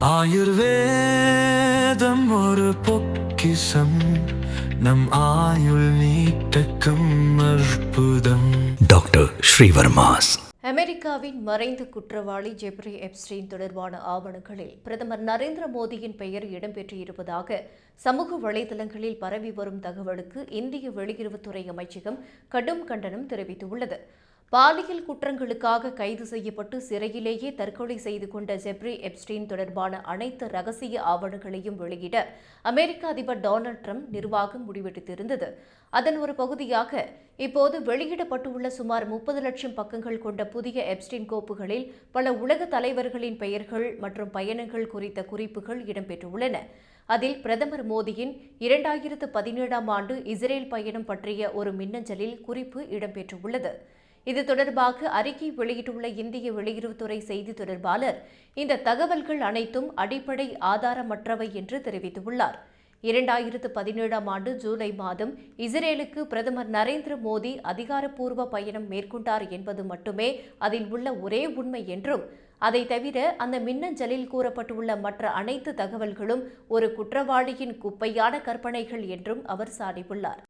ஆயுர்வேதம் ஒரு பொக்கிஷம், நம் ஆயுள் நீட்டக்கும் அற்புதம். டாக்டர் ஸ்ரீவர்மாஸ். அமெரிக்காவின் மறைந்த குற்றவாளி ஜெப்ரி எப்ஸ்டீன் தொடர்பான ஆவணங்களில் பிரதமர் நரேந்திர மோடியின் பெயர் இடம்பெற்றிருப்பதாக சமூக வலைதளங்களில் பரவி வரும் தகவலுக்கு இந்திய வெளியுறவுத்துறை அமைச்சகம் கடும் கண்டனம் தெரிவித்துள்ளது. பாலியல் குற்றங்களுக்காக கைது செய்யப்பட்டு சிறையிலேயே தற்கொலை செய்து கொண்ட ஜெப்ரி எப்ஸ்டீன் தொடர்பான அனைத்து ரகசிய ஆவணங்களையும் வெளியிட அமெரிக்க அதிபர் டொனால்டு டிரம்ப் நிர்வாகம் முடிவெடுத்திருந்தது. அதன் ஒரு பகுதியாக இப்போது வெளியிடப்பட்டுள்ள சுமார் 30 லட்சம் பக்கங்கள் கொண்ட புதிய எப்ஸ்டீன் கோப்புகளில் பல உலக தலைவர்களின் பெயர்கள் மற்றும் பயணங்கள் குறித்த குறிப்புகள் இடம்பெற்றுள்ளன. அதில் பிரதமர் மோடியின் 2017ஆம் ஆண்டு இஸ்ரேல் பயணம் பற்றிய ஒரு மின்னஞ்சலில் குறிப்பு இடம்பெற்றுள்ளது. இது தொடர்பாக அறிக்கை வெளியிட்டுள்ள இந்திய வெளியுறவுத்துறை செய்தி தொடர்பாளர், இந்த தகவல்கள் அனைத்தும் அடிப்படை ஆதாரமற்றவை என்று தெரிவித்துள்ளார். 2017ஆம் ஆண்டு ஜூலை மாதம் இஸ்ரேலுக்கு பிரதமர் நரேந்திர மோடி அதிகாரப்பூர்வ பயணம் மேற்கொண்டார் என்பது மட்டுமே அதில் உள்ள ஒரே உண்மை என்றும், அதை தவிர அந்த மின்னஞ்சலில் கூறப்பட்டுள்ள மற்ற அனைத்து தகவல்களும் ஒரு குற்றவாளியின் குப்பையான கற்பனைகள் என்றும் அவர் சாடியுள்ளார்.